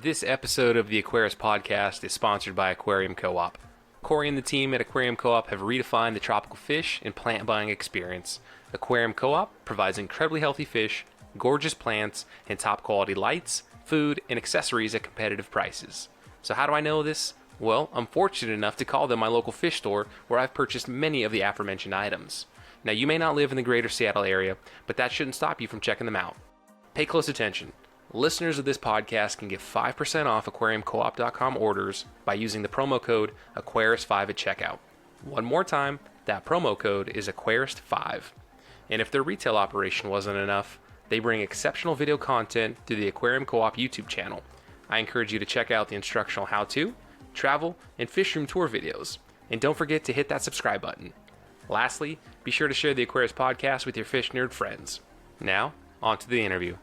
This episode of the Aquarius Podcast is sponsored by Aquarium Co-op. Corey and the team at Aquarium Co-op have redefined the tropical fish and plant buying experience. Aquarium Co-op provides incredibly healthy fish, gorgeous plants, and top quality lights, food, and accessories at competitive prices. So how do I know this? Well, I'm fortunate enough to call them my local fish store where I've purchased many of the aforementioned items. Now, you may not live in the greater Seattle area, but that shouldn't stop you from checking them out. Pay close attention. Listeners of this podcast can get 5% off aquariumcoop.com orders by using the promo code Aquarius5 at checkout. One more time, that promo code is Aquarius5. And if their retail operation wasn't enough, they bring exceptional video content through the Aquarium Co-op YouTube channel. I encourage you to check out the instructional how-to, travel, and fish room tour videos. And don't forget to hit that subscribe button. Lastly, be sure to share the Aquarius Podcast with your fish nerd friends. Now, on to the interview.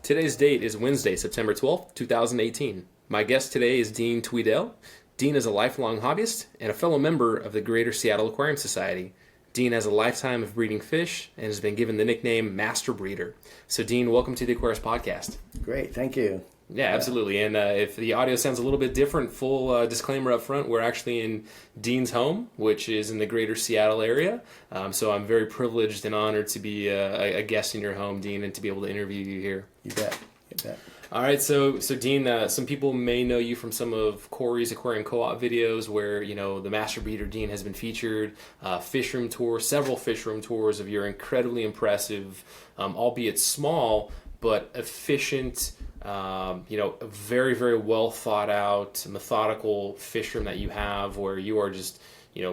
Today's date is Wednesday, September 12th, 2018. My guest today is Dean Tweeddale. Dean is a lifelong hobbyist and a fellow member of the Greater Seattle Aquarium Society. Dean has a lifetime of breeding fish and has been given the nickname Master Breeder. So Dean, welcome to the Aquarius Podcast. Great, thank you. Yeah, absolutely. And if the audio sounds a little bit different, full disclaimer up front, we're actually in Dean's home, which is in the greater Seattle area. So I'm very privileged and honored to be a guest in your home, Dean, and to be able to interview you here. You bet. You bet. All right, so Dean, some people may know you from some of Corey's Aquarium Co-op videos where, you know, the Master Breeder Dean has been featured, fish room tours, several fish room tours of your incredibly impressive, albeit small, but efficient, very, very well thought out, methodical fish room that you have where you are just,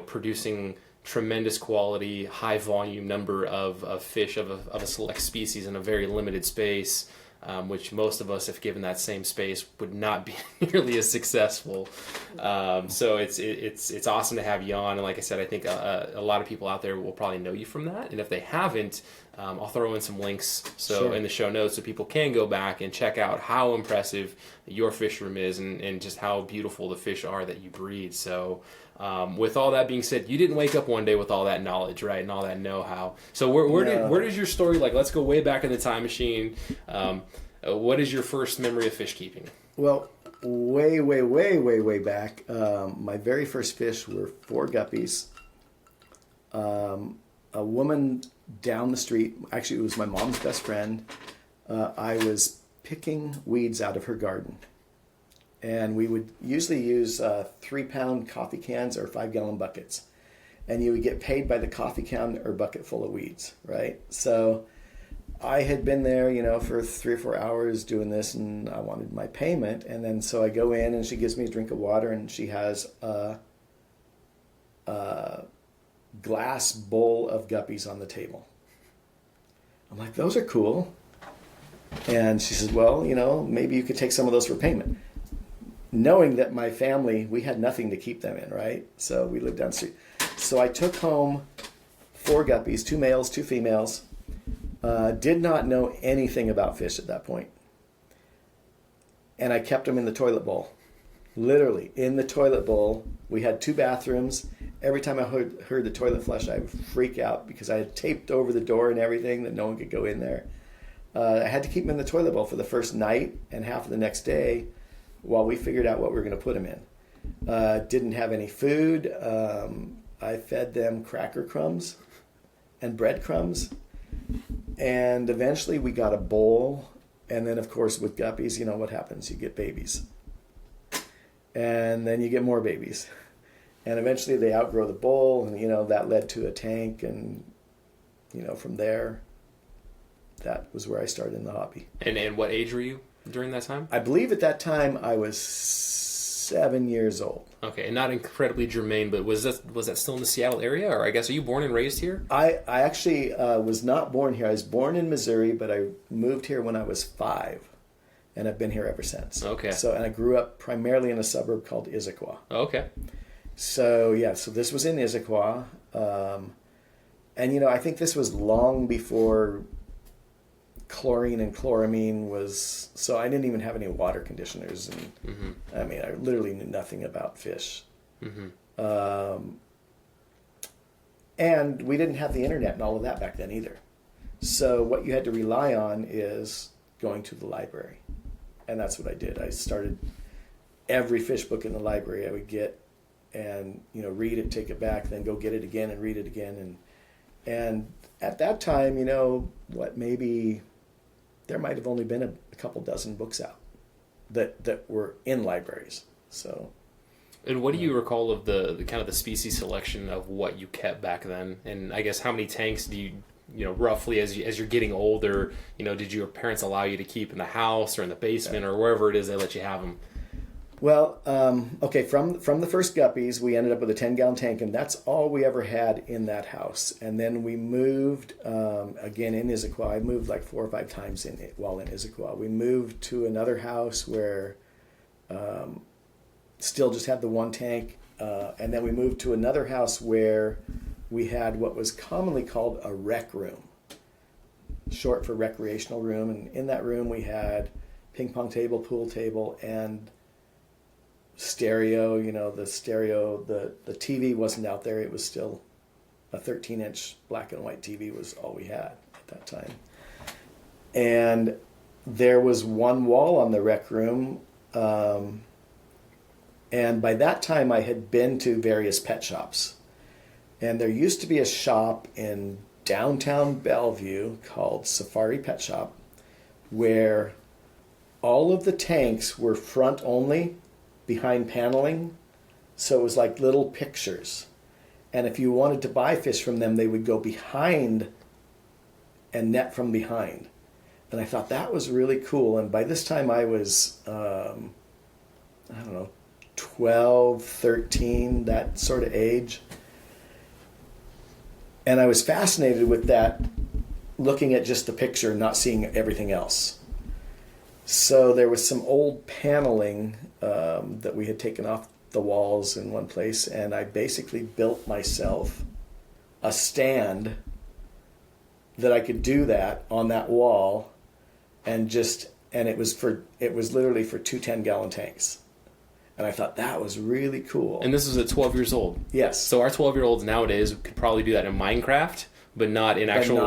producing tremendous quality, high volume number of fish of a select species in a very limited space, which most of us, if given that same space, would not be nearly as successful. So it's awesome to have you on. And like I said, I think a lot of people out there will probably know you from that. And if they haven't, I'll throw in some links Sure. in the show notes so people can go back and check out how impressive your fish room is and just how beautiful the fish are that you breed. So with all that being said, you didn't wake up one day with all that knowledge, right, and all that know-how. So where does your story, let's go way back in the time machine. What is your first memory of fish keeping? Well, way back, my very first fish were 4 guppies. A woman down the street, actually it was my mom's best friend, I was picking weeds out of her garden. And we would usually use 3-pound coffee cans or 5-gallon buckets. And you would get paid by the coffee can or bucket full of weeds, right? So I had been there, for 3 or 4 hours doing this, and I wanted my payment. And then so I go in, and she gives me a drink of water, and she has a glass bowl of guppies on the table. I'm like, those are cool. And she says, well, maybe you could take some of those for payment. Knowing that my family, we had nothing to keep them in, right? So we lived down the street. So I took home 4 guppies, 2 males, 2 females. Did not know anything about fish at that point. And I kept them in the toilet bowl. Literally, in the toilet bowl. We had 2 bathrooms. Every time I heard the toilet flush, I would freak out because I had taped over the door and everything that no one could go in there. I had to keep them in the toilet bowl for the first night and half of the next day while we figured out what we were going to put them in. Didn't have any food. I fed them cracker crumbs and breadcrumbs. And eventually we got a bowl. And then, of course, with guppies, what happens? You get babies. And then you get more babies. And eventually they outgrow the bowl. And, that led to a tank. And, from there, that was where I started in the hobby. And what age were you during that time? I believe at that time I was 7 years old. Okay, and not incredibly germane, but was that still in the Seattle area, or I guess are you born and raised here? I actually was not born here. I was born in Missouri, but I moved here when I was 5, and I've been here ever since. Okay. And I grew up primarily in a suburb called Issaquah. Okay. So this was in Issaquah, and I think this was long before chlorine and chloramine was, so I didn't even have any water conditioners, and I mean, I literally knew nothing about fish. And we didn't have the internet and all of that back then either. So what you had to rely on is going to the library. And that's what I did. I started every fish book in the library I would get, and read it, take it back, then go get it again and read it again. And at that time, maybe there might have only been a couple dozen books out that were in libraries. So. And what do you recall of the kind of the species selection of what you kept back then? And I guess how many tanks do you roughly as you're getting older, did your parents allow you to keep in the house or in the basement or wherever it is they let you have them? Well, okay, from the first guppies, we ended up with a 10-gallon tank, and that's all we ever had in that house. And then we moved, again, in Issaquah. I moved like 4 or 5 times while in Issaquah. We moved to another house where still just had the one tank. And then we moved to another house where we had what was commonly called a rec room, short for recreational room. And in that room, we had ping pong table, pool table, and stereo. The stereo, the TV wasn't out there. It was still a 13-inch black and white TV was all we had at that time. And there was one wall on the rec room. And by that time I had been to various pet shops. And there used to be a shop in downtown Bellevue called Safari Pet Shop, where all of the tanks were front only, behind paneling, so it was like little pictures. And if you wanted to buy fish from them, they would go behind and net from behind. And I thought that was really cool. And by this time I was, 12, 13, that sort of age. And I was fascinated with that, looking at just the picture, not seeing everything else. So there was some old paneling that we had taken off the walls in one place, and I basically built myself a stand that I could do that on that wall, and it was literally for 2 10-gallon tanks. And I thought that was really cool. And this was at 12 years old. Yes. So our 12-year-olds nowadays could probably do that in Minecraft, but not in actual,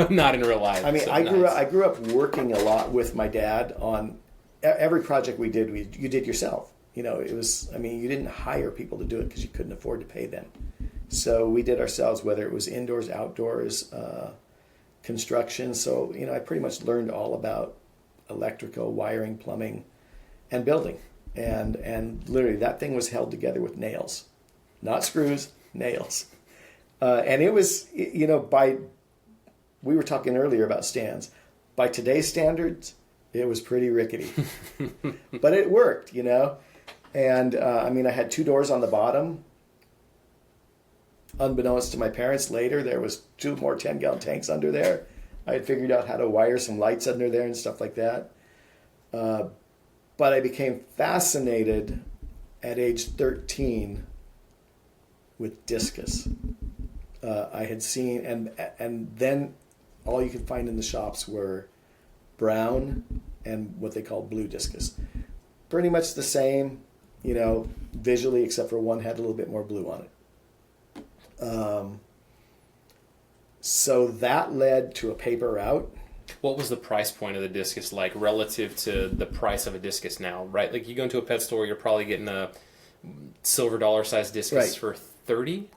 not in real life. I mean, so I grew up working a lot with my dad on every project we did. You did yourself. It was. I mean, you didn't hire people to do it because you couldn't afford to pay them. So we did ourselves, whether it was indoors, outdoors, construction. So I pretty much learned all about electrical, wiring, plumbing, and building. And literally that thing was held together with nails, not screws, nails. And it was, we were talking earlier about stands. By today's standards, it was pretty rickety. But it worked, And, I had 2 doors on the bottom. Unbeknownst to my parents later, there was 2 more 10-gallon tanks under there. I had figured out how to wire some lights under there and stuff like that. But I became fascinated at age 13 with discus. I had seen, and then all you could find in the shops were brown and what they call blue discus. Pretty much the same, visually, except for one had a little bit more blue on it. So that led to a paper route. What was the price point of the discus like relative to the price of a discus now, right? Like you go into a pet store, you're probably getting a silver dollar size discus for 30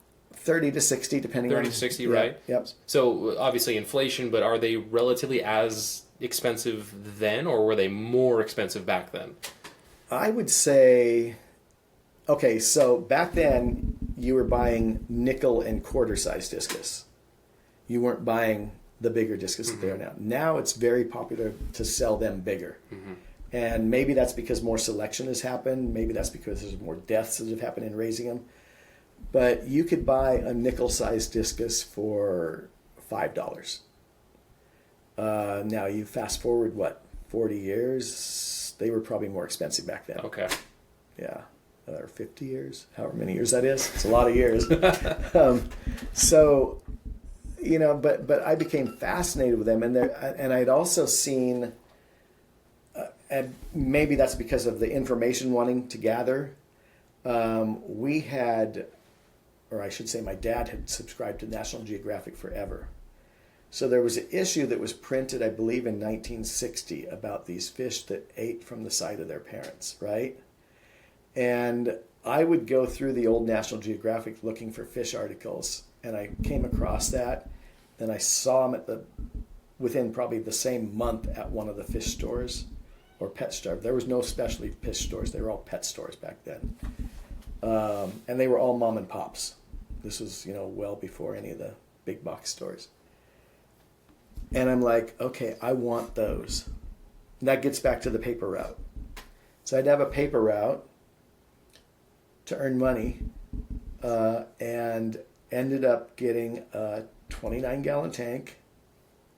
to 60, depending 30 on... to 60, yeah, right? Yep. So obviously inflation, but are they relatively as expensive then, or were they more expensive back then? I would say... Okay, so back then, you were buying nickel and quarter size discus. You weren't buying the bigger discus that they are now. Now it's very popular to sell them bigger. Mm-hmm. And maybe that's because more selection has happened. Maybe that's because there's more deaths that have happened in raising them. But you could buy a nickel-sized discus for $5. Now you fast forward, 40 years? They were probably more expensive back then. Okay. Yeah. Or 50 years, however many years that is. It's a lot of years. But I became fascinated with them, and I'd also seen, and maybe that's because of the information wanting to gather. We had, or I should say, my dad had subscribed to National Geographic forever, So there was an issue that was printed, I believe, in 1960 about these fish that ate from the side of their parents, right? And I would go through the old National Geographic looking for fish articles, and I came across that. Then I saw them within probably the same month at one of the fish stores or pet stores. There was no specialty fish stores. They were all pet stores back then. And they were all mom and pops. This was, well before any of the big box stores. And I'm like, okay, I want those. And that gets back to the paper route. So I'd have a paper route to earn money, and ended up getting a 29-gallon tank.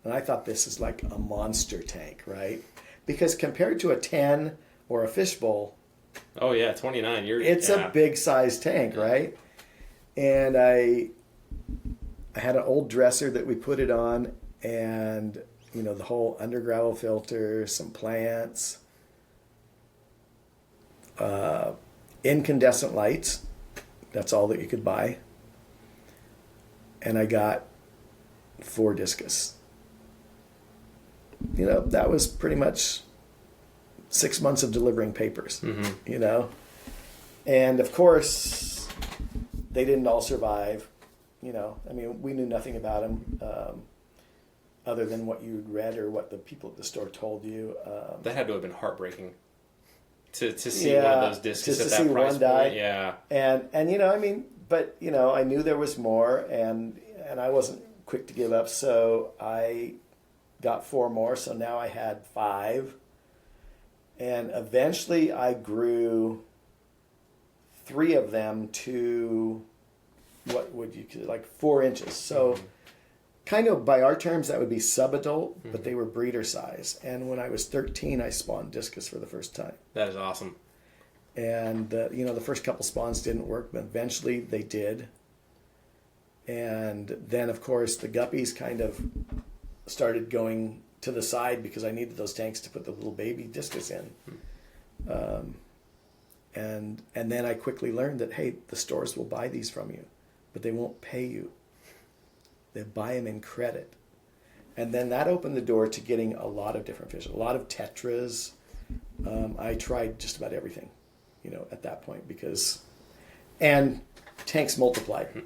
And I thought this is like a monster tank, right? Because compared to a 10 or a fishbowl, oh yeah, 29. It's a big size tank, right? And I had an old dresser that we put it on, and the whole under gravel filter, some plants, incandescent lights. That's all that you could buy. And I got 4 discus. That was pretty much 6 months of delivering papers, And of course, they didn't all survive. We knew nothing about them other than what you'd read or what the people at the store told you. That had to have been heartbreaking to see one of those discs at that price point. Die. Yeah. And but I knew there was more, and I wasn't quick to give up, so I got 4 more, so now I had 5. And eventually I grew 3 of them to what would you consider, like 4 inches. So kind of by our terms, that would be subadult, but they were breeder size. And when I was 13, I spawned discus for the first time. That is awesome. And, the first couple spawns didn't work, but eventually they did. And then, of course, the guppies kind of started going to the side because I needed those tanks to put the little baby discus in. And then I quickly learned that, hey, the stores will buy these from you, but they won't pay you. They buy them in credit. And then that opened the door to getting a lot of different fish, a lot of tetras. I tried just about everything, at that point and tanks multiplied.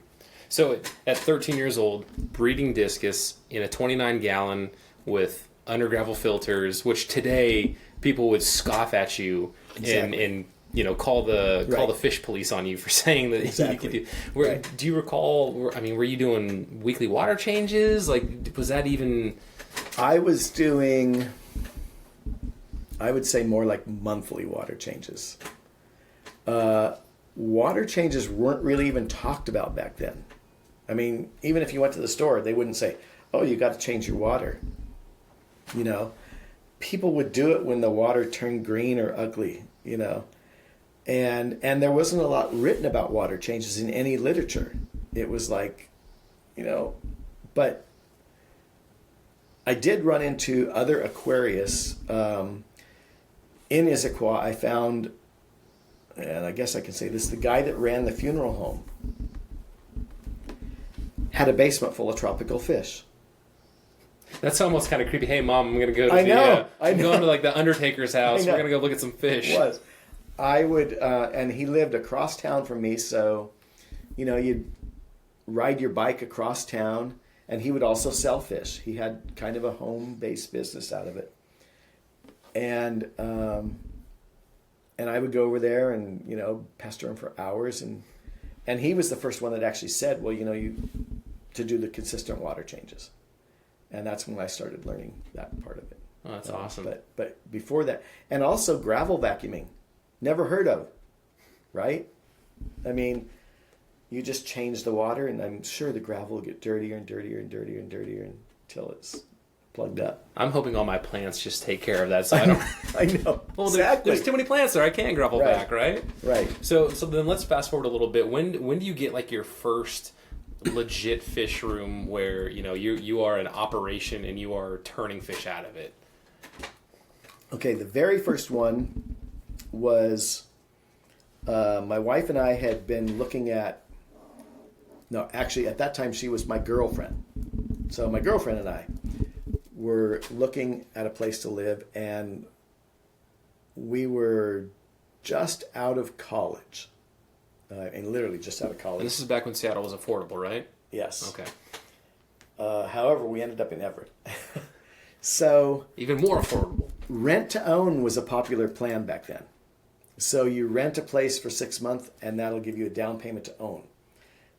So at 13 years old, breeding discus in a 29-gallon with under gravel filters, which today people would scoff at you and call the fish police on you for saying that you could do. Do you recall? Were you doing weekly water changes? Like, was that even? I was doing, I would say, more like monthly water changes. Water changes weren't really even talked about back then. Even if you went to the store, they wouldn't say, "Oh, you got to change your water." People would do it when the water turned green or ugly. And there wasn't a lot written about water changes in any literature. It was like, but I did run into other aquarists. In Issaquah, I found, and I guess I can say this, the guy that ran the funeral home had a basement full of tropical fish. That's almost kind of creepy. Hey, Mom, I'm going to go to I'm going to like the Undertaker's house. We're going to go look at some fish. It was. I would, and he lived across town from me, so, you'd ride your bike across town, and he would also sell fish. He had kind of a home-based business out of it. And I would go over there and, pester him for hours, and he was the first one that actually said, well, to do the consistent water changes. And that's when I started learning that part of it. Oh, that's awesome. But before that, and also gravel vacuuming. Never heard of, right? You just change the water, and I'm sure the gravel will get dirtier and dirtier and dirtier and dirtier until it's plugged up. I'm hoping all my plants just take care of that, so I don't. I know. Well, exactly. there's too many plants there. I can't gravel back, right? Right. So then let's fast forward a little bit. When do you get like your first legit fish room where you are an operation and you are turning fish out of it? Okay, the very first one was my wife and I had been looking at. No, actually, at that time she was my girlfriend. So my girlfriend and I were looking at a place to live, and we were just out of college. And literally just out of college. And this is back when Seattle was affordable, right? Yes. Okay. However, we ended up in Everett. So even more affordable. Rent to own was a popular plan back then. So you rent a place for 6 months, and that'll give you a down payment to own.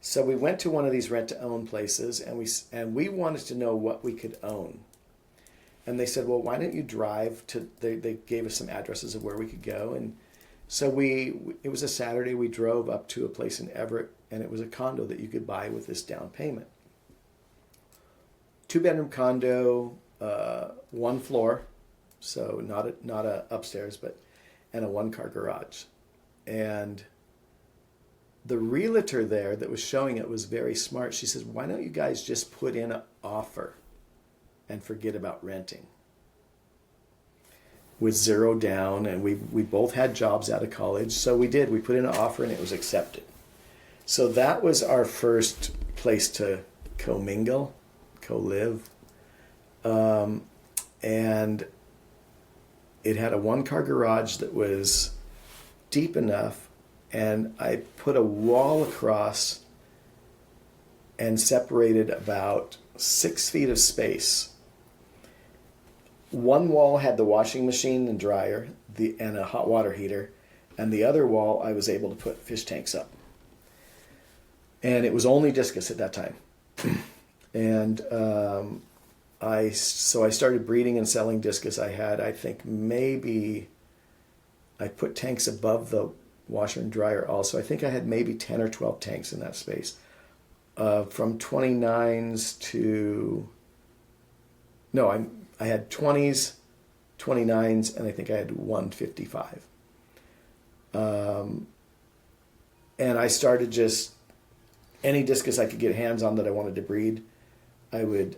So we went to one of these rent to own places, and we wanted to know what we could own. And they said, well, why don't you drive to? They gave us some addresses of where we could go, and so it was a Saturday. We drove up to a place in Everett, and it was a condo that you could buy with this down payment. 2-bedroom condo, 1 floor, so not a upstairs, and a 1-car garage. And the realtor there that was showing it was very smart. She says, why don't you guys just put in an offer and forget about renting? With 0 down, and we both had jobs out of college, so we did. We put in an offer, and it was accepted. So that was our first place to co-mingle, co-live. And it had a 1-car garage that was deep enough, and I put a wall across and separated about 6 feet of space. One wall had the washing machine and dryer and a hot water heater, and the other wall I was able to put fish tanks up. And it was only discus at that time. And I started breeding and selling discus. I think maybe I put tanks above the washer and dryer also. I think I had maybe 10 or 12 tanks in that space. From 29s to... No, I had 20s, 29s, and I think I had 155. And I started just... Any discus I could get hands on that I wanted to breed, I would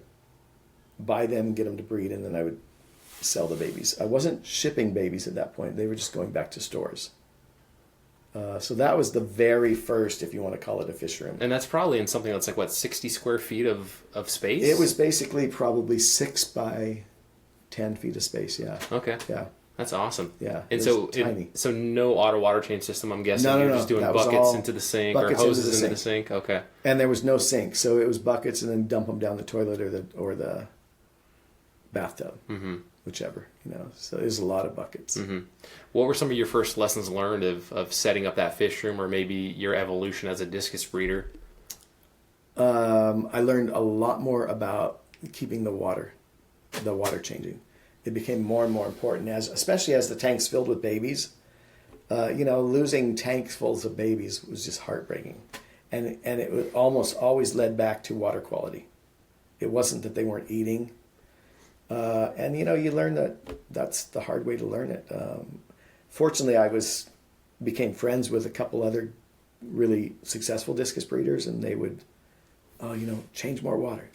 buy them, get them to breed, and then I would sell the babies. I wasn't shipping babies at that point. They were just going back to stores. So that was the very first, if you want to call it, a fish room. And that's probably in something that's like, what, 60 square feet of space? It was basically probably 6 by 10 feet of space, yeah. Okay. Yeah. That's awesome. Yeah. And so no auto water change system, I'm guessing. No. You're just doing buckets into the sink or hoses into the sink. Okay. And there was no sink, so it was buckets and then dump them down the toilet or the bathtub, whichever, So there's a lot of buckets. Mm-hmm. What were some of your first lessons learned of setting up that fish room, or maybe your evolution as a discus breeder? I learned a lot more about keeping the water changing. It became more and more important, especially as the tanks filled with babies. Losing tanks full of babies was just heartbreaking. And it almost always led back to water quality. It wasn't that they weren't eating. And you learn that's the hard way to learn it. Fortunately, I became friends with a couple other really successful discus breeders, and they would, change more water.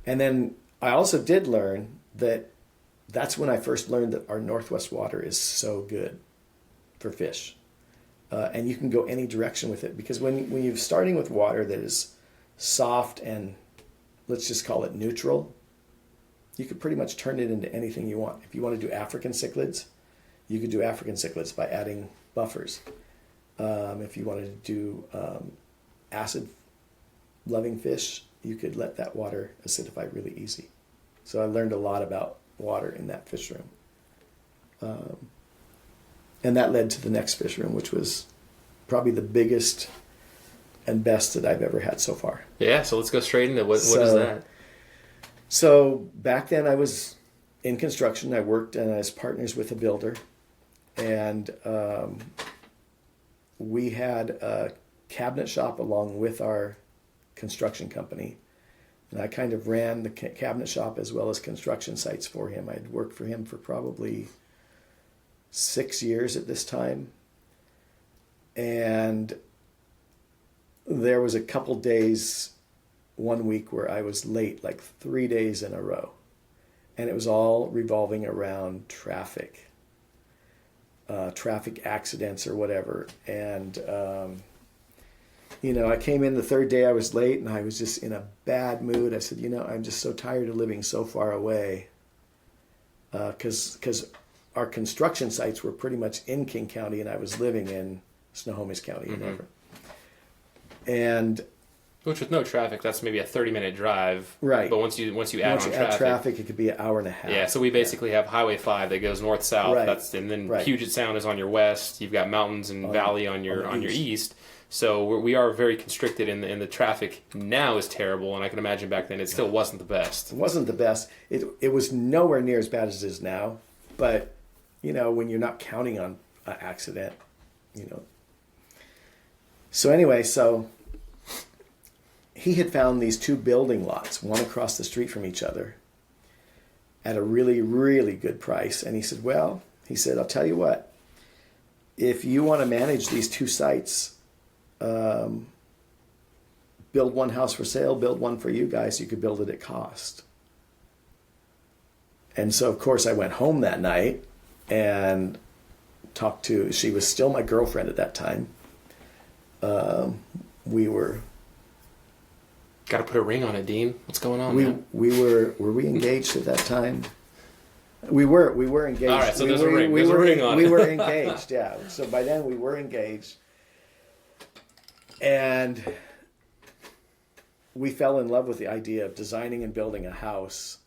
And then I also did learn that's when I first learned that our Northwest water is so good for fish. And you can go any direction with it, because when you're starting with water that is soft and, let's just call it neutral, you could pretty much turn it into anything you want. If you want to do African cichlids, you could do African cichlids by adding buffers. If you wanted to do acid-loving fish, you could let that water acidify really easy. So I learned a lot about water in that fish room. And that led to the next fish room, which was probably the biggest and best that I've ever had so far. Yeah, so let's go straight into what is that? So back then I was in construction. I worked as partners with a builder. And we had a cabinet shop along with our construction company. And I kind of ran the cabinet shop as well as construction sites for him. I'd worked for him for probably 6 years at this time. And there was a couple days, one week, where I was late, like 3 days in a row. And it was all revolving around traffic accidents or whatever. And I came in the third day, I was late, and I was just in a bad mood. I said, I'm just so tired of living so far away. Because our construction sites were pretty much in King County, and I was living in Snohomish County. And which with no traffic, that's maybe a 30-minute drive. Right. But once you add traffic, it could be an hour and a half. Yeah, so we basically have Highway 5 that goes north-south. Right. And then Puget Sound is on your west. You've got mountains and valley on your east. So we are very constricted, and the traffic now is terrible. And I can imagine back then it still wasn't the best. It wasn't the best. It was nowhere near as bad as it is now. But, when you're not counting on an accident, So anyway, he had found these two building lots, one across the street from each other, at a really, really good price. And he said, I'll tell you what, if you want to manage these two sites, build one house for sale, build one for you guys, you could build it at cost. And so, of course, I went home that night and she was still my girlfriend at that time. We were... Got to put a ring on it, Dean. What's going on? Were we engaged at that time? We were engaged. All right, so there's a ring. There's a ring on it. We were engaged, yeah. So by then we were engaged, and we fell in love with the idea of designing and building a house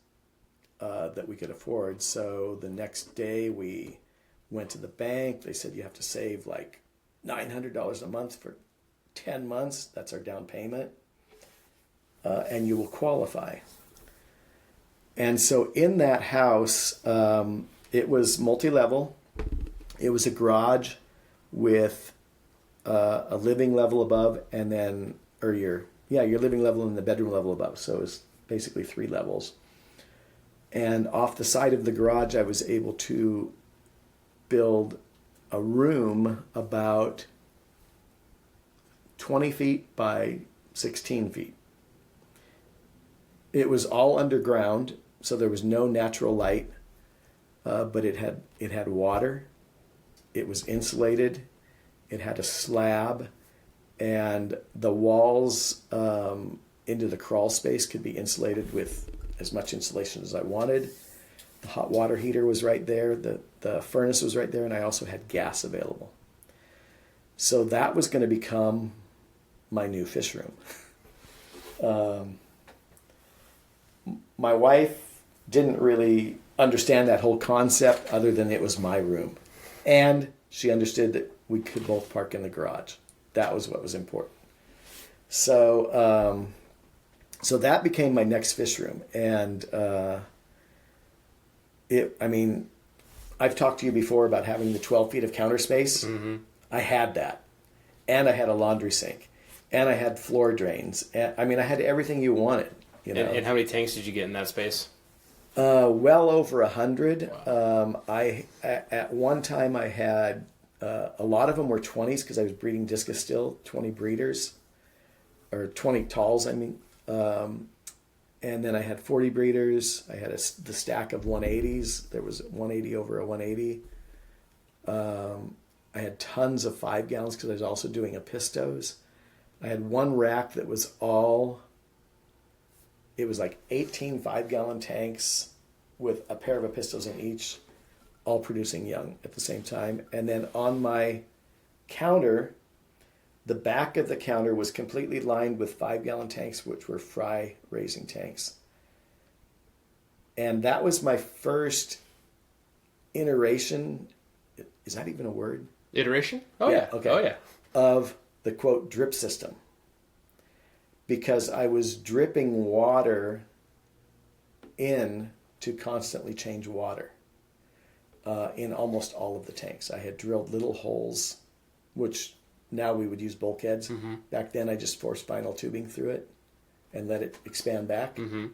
that we could afford. So the next day we went to the bank. They said you have to save like $900 a month for 10 months. That's our down payment. And you will qualify. And so in that house, it was multi-level. It was a garage with a living level above, and then, your living level and the bedroom level above. So it was basically 3 levels. And off the side of the garage, I was able to build a room about 20 feet by 16 feet. It was all underground, so there was no natural light, but it had water. It was insulated. It had a slab, and the walls into the crawl space could be insulated with as much insulation as I wanted. The hot water heater was right there. The furnace was right there, and I also had gas available. So that was going to become my new fish room. My wife didn't really understand that whole concept other than it was my room. And she understood that we could both park in the garage. That was what was important. So so that became my next fish room. And I've talked to you before about having the 12 feet of counter space. Mm-hmm. I had that. And I had a laundry sink. And I had floor drains. And, I had everything you wanted. And how many tanks did you get in that space? Well over 100. Wow. At one time I had a lot of them were 20s because I was breeding discus still, 20 breeders, or 20 talls. And then I had 40 breeders. I had the stack of 180s. There was 180 over a 180. I had tons of 5 gallons because I was also doing a pistos. I had one rack that was it was like 18 5-gallon tanks with a pair of pistos in each, all producing young at the same time. And then on my counter, the back of the counter was completely lined with 5-gallon tanks, which were fry raising tanks. And that was my first iteration. Is that even a word? Iteration? Oh, yeah. Okay. Oh, yeah. Of the, quote, drip system. Because I was dripping water in to constantly change water in almost all of the tanks. I had drilled little holes, which now we would use bulkheads. Mm-hmm. Back then I just forced spinal tubing through it and let it expand back. Mm-hmm.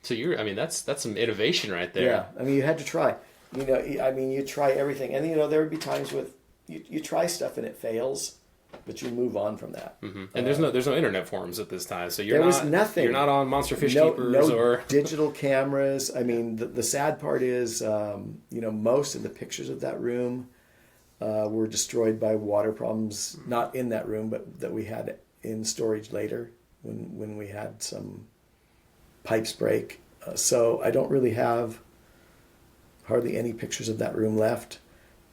So that's some innovation right there. Yeah, you had to try. You try everything. And, there would be times with, you try stuff and it fails. But you move on from that. Mm-hmm. And there's no internet forums at this time, so there was nothing. You're not on Monster Fish Keepers or digital cameras. The sad part is, most of the pictures of that room were destroyed by water problems, not in that room, but that we had in storage later when we had some pipes break. So I don't really have hardly any pictures of that room left.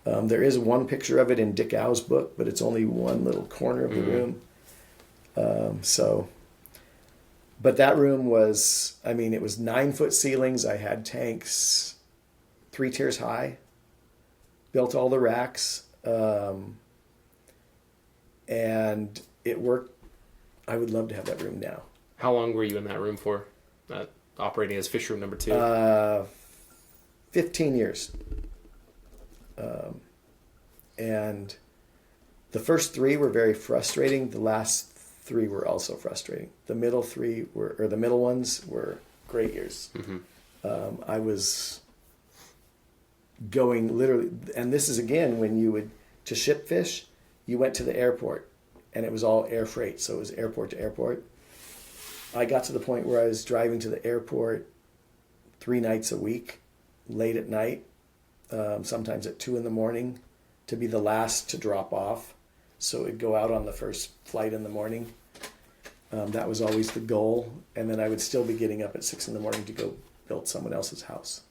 There is one picture of it in Dick Au's book, but it's only one little corner of the room. But that room was, I mean, it was 9-foot ceilings. I had tanks 3 tiers high, built all the racks, and it worked. I would love to have that room now. How long were you in that room for, operating as fish room number 2? 15 years. And the first 3 were very frustrating. The last 3 were also frustrating. The middle ones were great years. Mm-hmm. I was going literally, and this is again when you would, to ship fish, you went to the airport, and it was all air freight, so it was airport to airport. I got to the point where I was driving to the airport 3 nights a week, late at night, sometimes at 2 a.m, to be the last to drop off. So it'd go out on the first flight in the morning. That was always the goal. And then I would still be getting up at 6 a.m. to go build someone else's house.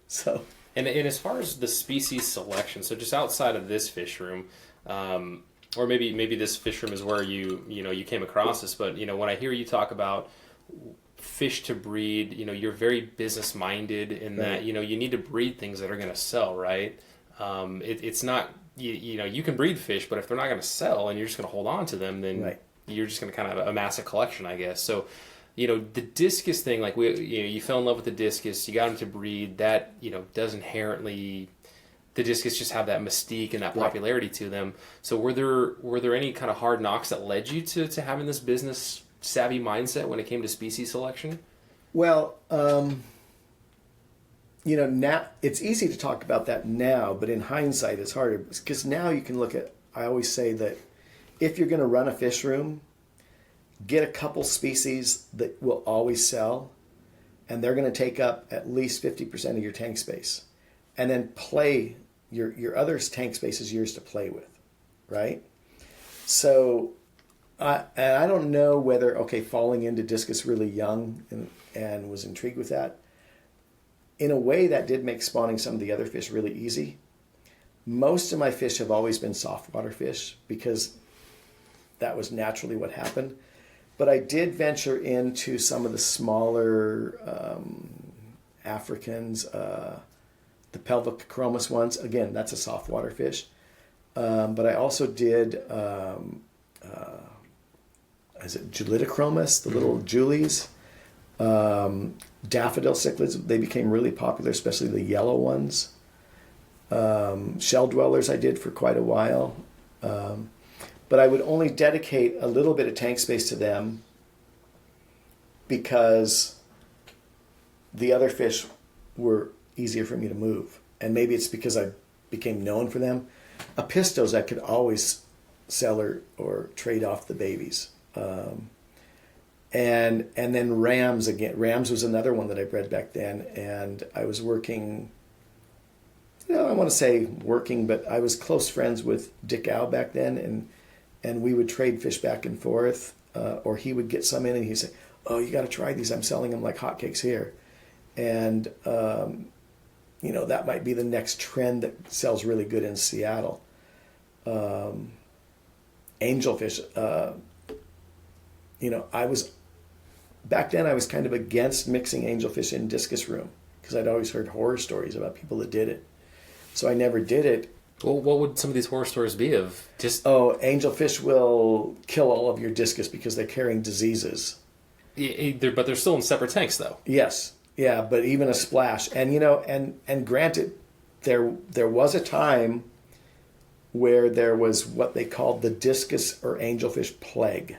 So, and as far as the species selection, so just outside of this fish room, or maybe this fish room is where you came across this, but when I hear you talk about fish to breed, you're very business minded in that you need to breed things that are going to sell, right? It's not you can breed fish, but if they're not going to sell and you're just going to hold on to them, then you're just going to kind of amass a collection, I guess. So, the discus thing, like you fell in love with the discus, you got them to breed. That does inherently, the discus just have that mystique and that popularity to them. So were there any kind of hard knocks that led you to having this business savvy mindset when it came to species selection? Well, now it's easy to talk about that now, but in hindsight, it's harder because now you can look at. I always say that if you're going to run a fish room, get a couple species that will always sell, and they're going to take up at least 50% of your tank space, and then play your other tank space is yours to play with, right? So, and I don't know whether falling into discus really young and was intrigued with that. In a way, that did make spawning some of the other fish really easy. Most of my fish have always been softwater fish because that was naturally what happened. But I did venture into some of the smaller Africans, the pelvic chromis ones. Again, that's a softwater fish. But I also did, is it Julitochromis, the little Julies? Daffodil cichlids, they became really popular, especially the yellow ones. Shell dwellers I did for quite a while. But I would only dedicate a little bit of tank space to them because the other fish were easier for me to move. And maybe it's because I became known for them. Apistos I could always sell or trade off the babies. And then rams again. Rams was another one that I bred back then. And I was working, I want to say working, but I was close friends with Dick Au back then. And we would trade fish back and forth. Or he would get some in and he'd say, oh, you got to try these. I'm selling them like hotcakes here. And, that might be the next trend that sells really good in Seattle. Angelfish. Back then I was kind of against mixing angelfish in discus room because I'd always heard horror stories about people that did it. So I never did it. Well, what would some of these horror stories be of? Angelfish will kill all of your discus because they're carrying diseases. But they're still in separate tanks, though. Yes. Yeah, but even a splash. And, and granted, there was a time where there was what they called the discus or angelfish plague.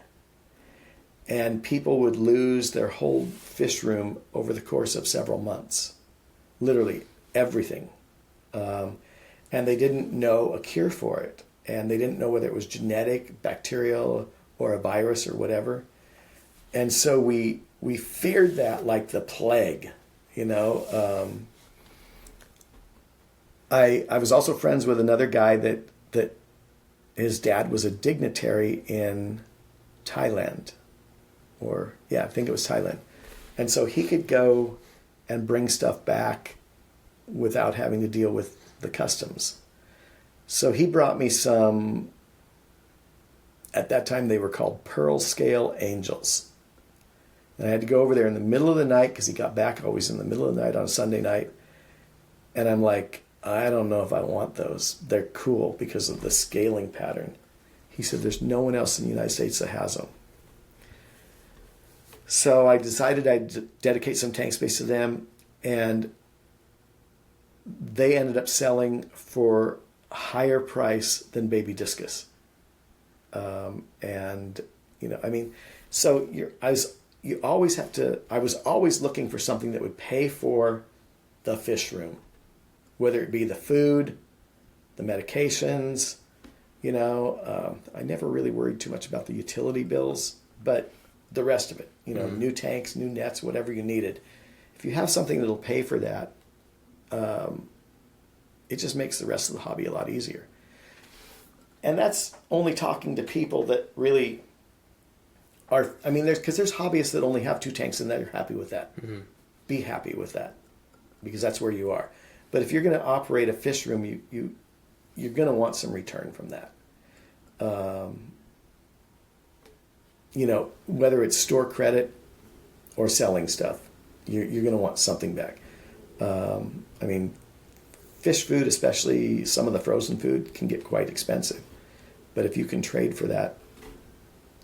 And people would lose their whole fish room over the course of several months. Literally everything. And they didn't know a cure for it. And they didn't know whether it was genetic, bacterial, or a virus or whatever. And so we feared that like the plague, I was also friends with another guy that that his dad was a dignitary in Thailand, I think it was Thailand. And so he could go and bring stuff back without having to deal with the customs. So he brought me some, at that time they were called pearl scale angels. And I had to go over there in the middle of the night because he got back always in the middle of the night on a Sunday night. And I'm like, I don't know if I want those. They're cool because of the scaling pattern. He said, there's no one else in the United States that has them. So I decided I'd dedicate some tank space to them, and they ended up selling for a higher price than baby discus. I was always looking for something that would pay for the fish room, whether it be the food, the medications. I never really worried too much about the utility bills, but the rest of it, new tanks, new nets, whatever you needed. If you have something that'll pay for that, it just makes the rest of the hobby a lot easier. And that's only talking to people that really are, there's hobbyists that only have 2 tanks and they're happy with that. Mm-hmm. Be happy with that, because that's where you are. But if you're going to operate a fish room, you're going to want some return from that. Whether it's store credit or selling stuff, you're going to want something back. Fish food, especially some of the frozen food, can get quite expensive. But if you can trade for that,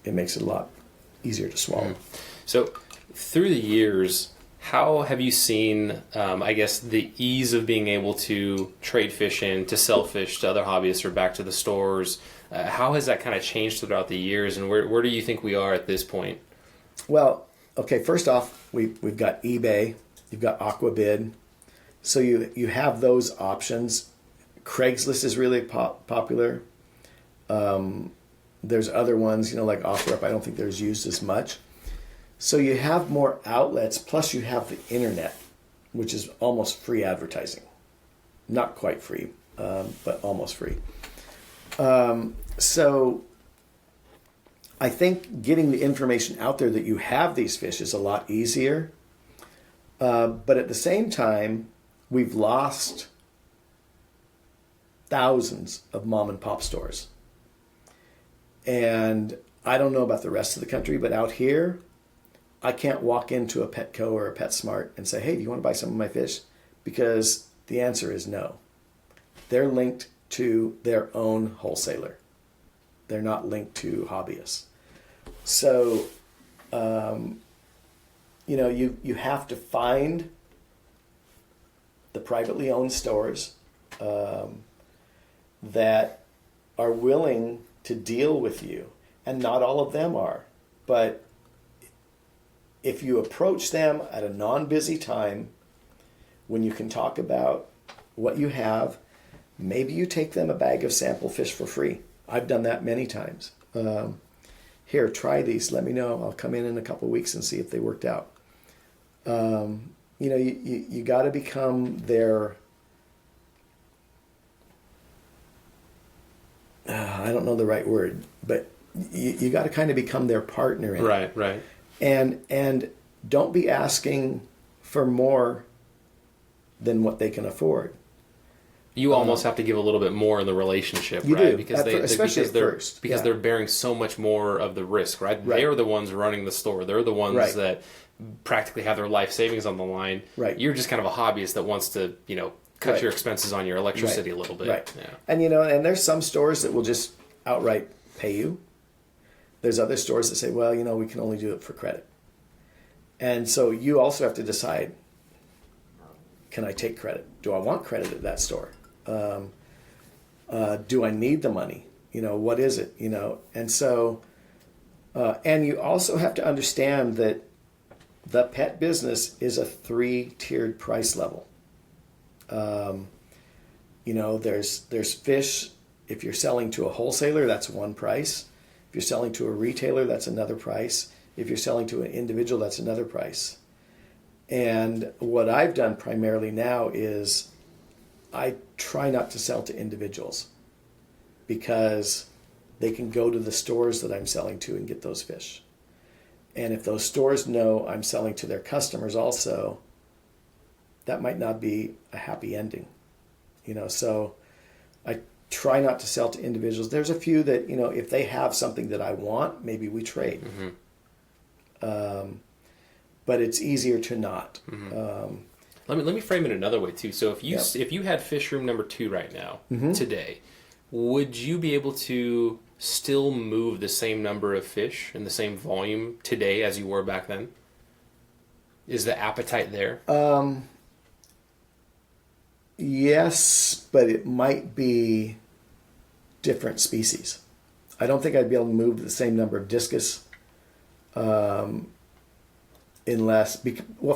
it makes it a lot easier to swallow. So through the years, how have you seen, the ease of being able to trade fish in, to sell fish to other hobbyists or back to the stores? How has that kind of changed throughout the years, and where do you think we are at this point? Well, okay, first off, we've got eBay, you've got Aquabid, so you have those options. Craigslist is really popular. There's other ones, like OfferUp, I don't think they're used as much. So you have more outlets, plus you have the internet, which is almost free advertising. Not quite free, but almost free. So I think getting the information out there that you have these fish is a lot easier. But at the same time, we've lost thousands of mom and pop stores. And I don't know about the rest of the country, but out here, I can't walk into a Petco or a PetSmart and say, hey, do you want to buy some of my fish? Because the answer is no. They're linked to their own wholesaler. They're not linked to hobbyists. So, you have to find the privately owned stores that are willing to deal with you. And not all of them are. But if you approach them at a non-busy time, when you can talk about what you have, maybe you take them a bag of sample fish for free. I've done that many times. Here, try these. Let me know. I'll come in a couple of weeks and see if they worked out. You got to become their, I don't know the right word, but you got to kind of become their partner in it. Right. And don't be asking for more than what they can afford. You almost have to give a little bit more in the relationship, you right? do, Because they're bearing so much more of the risk, right? They're the ones running the store. They're the ones that practically have their life savings on the line. Right. You're just kind of a hobbyist that wants to, cut your expenses on your electricity a little bit. Right. Yeah. And and there's some stores that will just outright pay you. There's other stores that say, well, we can only do it for credit. And so you also have to decide, can I take credit? Do I want credit at that store? Do I need the money? What is it? And so, and you also have to understand that the pet business is a 3-tiered price level. There's fish. If you're selling to a wholesaler, that's one price. If you're selling to a retailer, that's another price. If you're selling to an individual, that's another price. And what I've done primarily now is I try not to sell to individuals. because they can go to the stores that I'm selling to and get those fish. And if those stores know I'm selling to their customers also, that might not be a happy ending. So I try not to sell to individuals. There's a few that, if they have something that I want, maybe we trade. But it's easier to not. Let me frame it another way too. So if you had fish room number 2 right now, today, would you be able to still move the same number of fish and the same volume today as you were back then? Is the appetite there? Yes, but it might be different species. I don't think I'd be able to move the same number of discus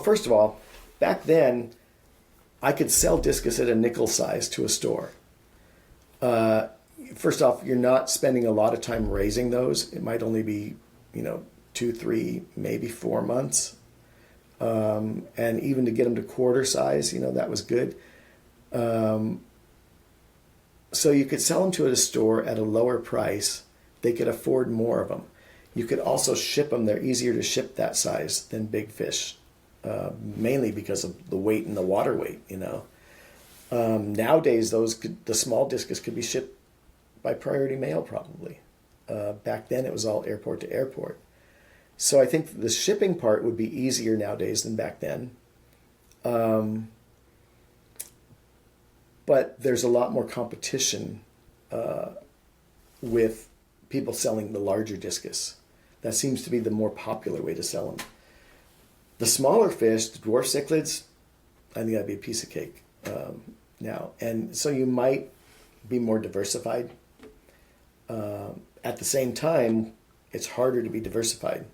first of all, back then, I could sell discus at a nickel size to a store. First off, you're not spending a lot of time raising those. It might only be, 2, 3, maybe 4 months. And even to get them to quarter size, that was good. So you could sell them to a store at a lower price. They could afford more of them. You could also ship them. They're easier to ship that size than big fish, mainly because of the weight and the water weight, Nowadays, the small discus could be shipped by priority mail probably. Back then, it was all airport to airport. So I think the shipping part would be easier nowadays than back then. But there's a lot more competition with people selling the larger discus. That seems to be the more popular way to sell them. The smaller fish, the dwarf cichlids, I think that'd be a piece of cake now. And so you might be more diversified. At the same time, it's harder to be diversified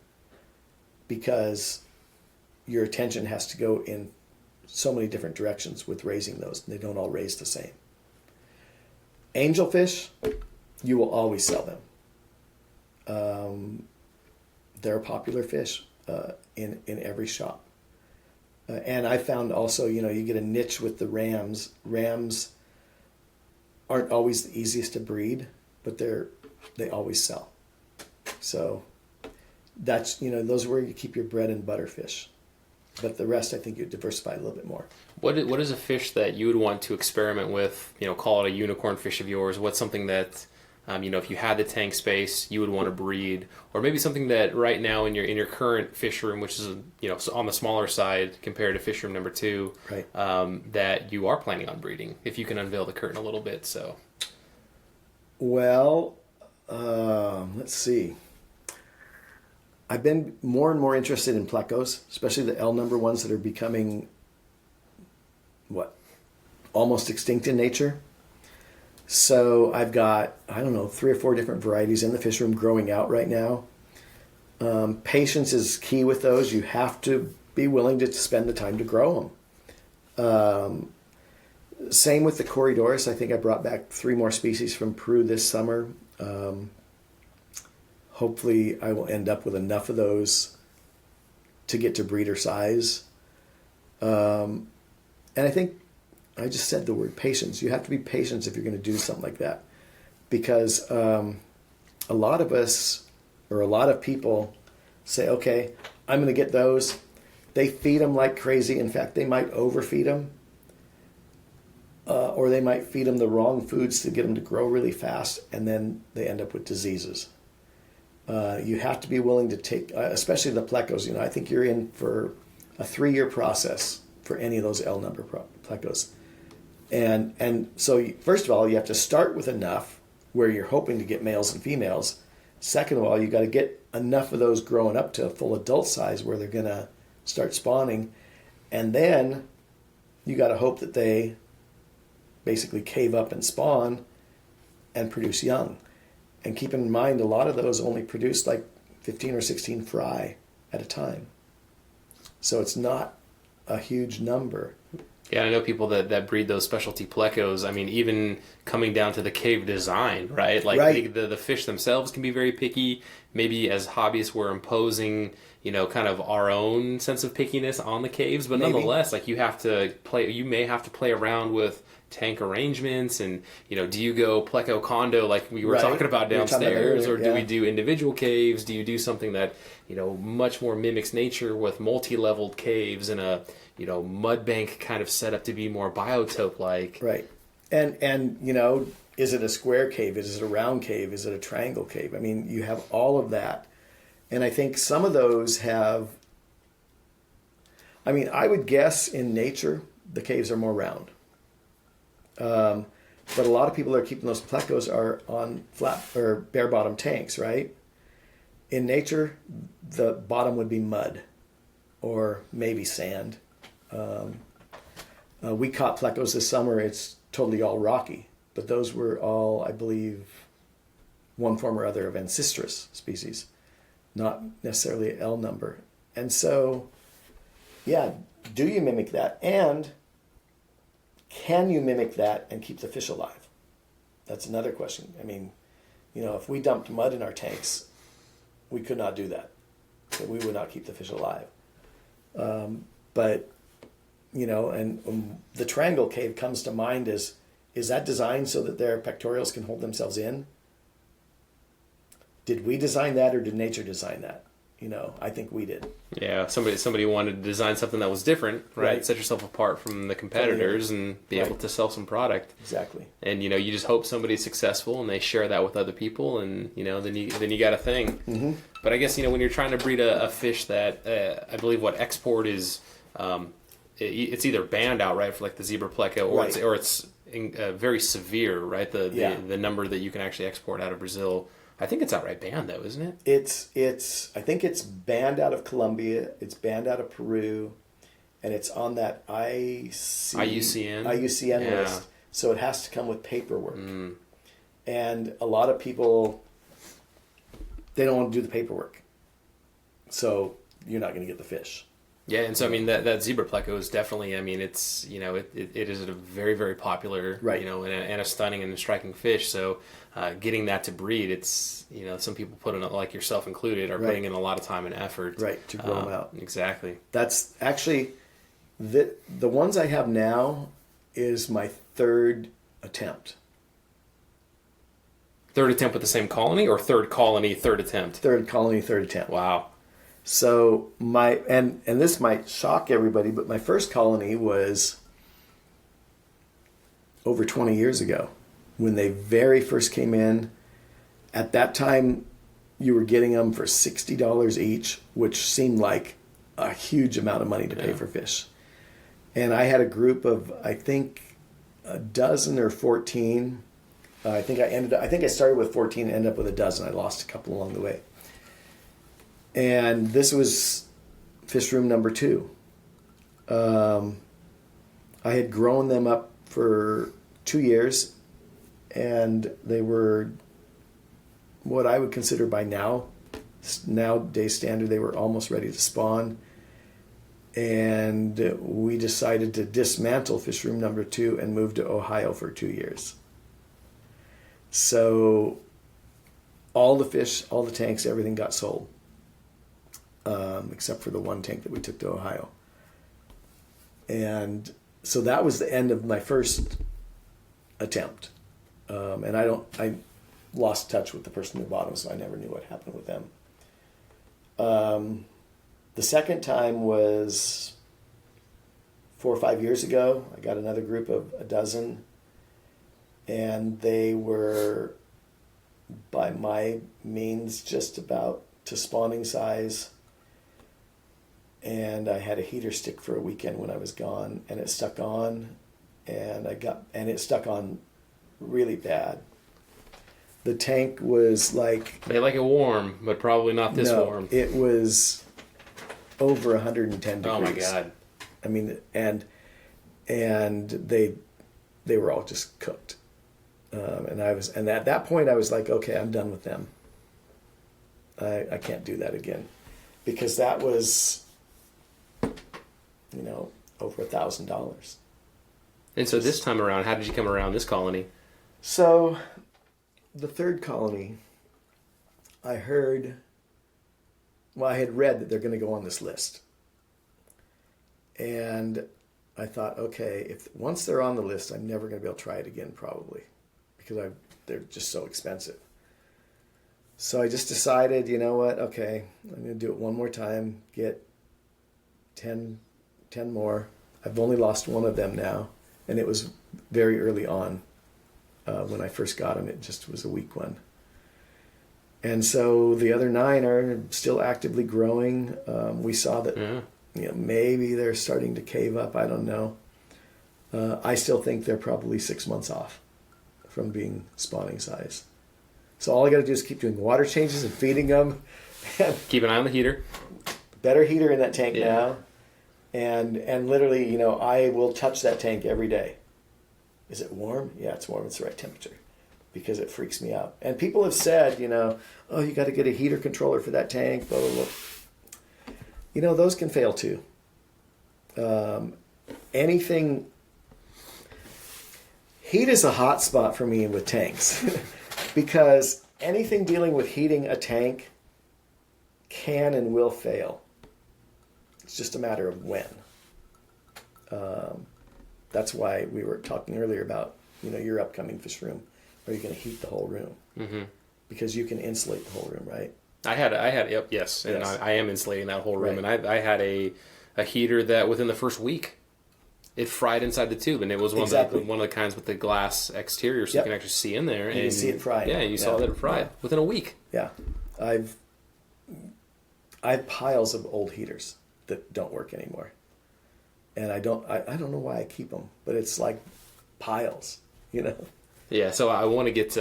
because your attention has to go in so many different directions with raising those. They don't all raise the same. Angelfish, you will always sell them. They're a popular fish in every shop. And I found also, you get a niche with the rams. Rams aren't always the easiest to breed, but they always sell. So that's, those are where you keep your bread and butter fish. But the rest, I think you diversify a little bit more. What is a fish that you would want to experiment with? Call it a unicorn fish of yours. What's something that, if you had the tank space, you would want to breed, or maybe something that right now in your current fish room, which is on the smaller side compared to fish room number 2, right. That you are planning on breeding. If you can unveil the curtain a little bit, so. Well, let's see. I've been more and more interested in Plecos, especially the L number ones that are becoming, almost extinct in nature. So I've got, 3 or 4 different varieties in the fish room growing out right now. Patience is key with those. You have to be willing to spend the time to grow them. Same with the Corydorus. I think I brought back 3 more species from Peru this summer. Hopefully I will end up with enough of those to get to breeder size. And I think I just said the word patience. You have to be patient if you're going to do something like that. Because a lot of us, or a lot of people, say, okay, I'm going to get those. They feed them like crazy. In fact, they might overfeed them. Or they might feed them the wrong foods to get them to grow really fast. And then they end up with diseases. You have to be willing to take, especially the Plecos. I think you're in for a 3-year process for any of those L number Plecos. And so first of all, you have to start with enough where you're hoping to get males and females. Second of all, you got to get enough of those growing up to a full adult size where they're going to start spawning. And then you got to hope that they basically cave up and spawn and produce young. And keep in mind, a lot of those only produce like 15 or 16 fry at a time. So it's not a huge number. Yeah, I know people that breed those specialty plecos. I mean, even coming down to the cave design, right? Like Right. the fish themselves can be very picky. Maybe as hobbyists, we're imposing, kind of our own sense of pickiness on the caves, but Maybe. nonetheless, like you may have to play around with tank arrangements and, do you go pleco condo like we were Right. talking about We were talking about that downstairs, earlier, or do we yeah. do individual caves? Do you do something that, much more mimics nature with multi-leveled caves and a mud bank kind of set up to be more biotope like. Right. And is it a square cave? Is it a round cave? Is it a triangle cave? I mean, you have all of that. And I think some of those have, I mean, I would guess in nature, the caves are more round. But a lot of people that are keeping those plecos are on flat or bare bottom tanks, right? In nature, the bottom would be mud or maybe sand. We caught plecos this summer. It's totally all rocky, but those were all, I believe, one form or other of ancestral species, not necessarily an L number. And so, yeah, do you mimic that? And can you mimic that and keep the fish alive? That's another question. I mean, if we dumped mud in our tanks, we could not do that. We would not keep the fish alive. But and the triangle cave comes to mind is that designed so that their pectorals can hold themselves in? Did we design that or did nature design that? I think we did. Yeah, somebody wanted to design something that was different, right? Set yourself apart from the competitors and be able to sell some product. Exactly. And you just hope somebody's successful and they share that with other people, and then you got a thing. Mm-hmm. But I guess when you're trying to breed a fish that I believe what export is, it's either banned outright for like the zebra pleco, or it's very severe, right? The number that you can actually export out of Brazil. I think it's outright banned though, isn't it? It's I think it's banned out of Colombia, it's banned out of Peru, and it's on that IUCN list. So it has to come with paperwork. And a lot of people, they don't want to do the paperwork. So you're not going to get the fish. Yeah, and so I mean that zebra pleco is definitely, I mean, it's it is a very, very popular, right, and a stunning and a striking fish. So getting that to breed, it's some people put in, like yourself included, are putting in a lot of time and effort, to grow them out. Exactly. That's actually the ones I have now is my third attempt. Third attempt with the same colony, or third colony, third attempt? Third colony, third attempt. Wow. So and this might shock everybody, but my first colony was over 20 years ago when they very first came in. At that time, you were getting them for $60 each, which seemed like a huge amount of money to pay for fish. And I had a group of, I think, a dozen or 14. I think I started with 14 and ended up with a dozen. I lost a couple along the way. And this was fish room number 2. I had grown them up for 2 years, and they were what I would consider by nowadays standard, they were almost ready to spawn. And we decided to dismantle fish room number 2 and move to Ohio for 2 years. So all the fish, all the tanks, everything got sold. Except for the one tank that we took to Ohio. And so that was the end of my first attempt. And I lost touch with the person who bought them, so I never knew what happened with them. The second time was 4 or 5 years ago. I got another group of a dozen, and they were, by my means, just about to spawning size. And I had a heater stick for a weekend when I was gone, and it stuck on, and it stuck on really bad. The tank was like... They like it warm, but probably not this warm. It was over 110 degrees. Oh my God. I mean, and they were all just cooked. And at that point I was like, okay, I'm done with them. I can't do that again, because that was, over $1,000. And so this time around, how did you come around this colony? So the third colony, I heard, well, I had read that they're going to go on this list. And I thought, okay, if once they're on the list, I'm never going to be able to try it again, probably, because they're just so expensive. So I just decided, you know what, okay, I'm going to do it one more time, get 10 more. I've only lost one of them now, and it was very early on when I first got them. It just was a weak one. And so the other 9 are still actively growing. We saw that maybe they're starting to cave up. I don't know. I still think they're probably 6 months off from being spawning size. So all I got to do is keep doing water changes and feeding them. Keep an eye on the heater. Better heater in that tank now. And literally, I will touch that tank every day. Is it warm? Yeah, it's warm. It's the right temperature. Because it freaks me out. And people have said, oh, you got to get a heater controller for that tank, blah, blah, blah. Those can fail too. Heat is a hot spot for me with tanks. Because anything dealing with heating a tank can and will fail. It's just a matter of when. That's why we were talking earlier about, your upcoming fish room. Are you going to heat the whole room? Mm-hmm. Because you can insulate the whole room, right? I had, yes. And I am insulating that whole room. Right. And I had a heater that within the first week, it fried inside the tube. And it was one of the kinds with the glass exterior, so you can actually see in there. You can see it fried. Yeah, you saw that it fried within a week. Yeah. I have piles of old heaters that don't work anymore. And I don't know why I keep them, but it's like piles, Yeah, so I want to get.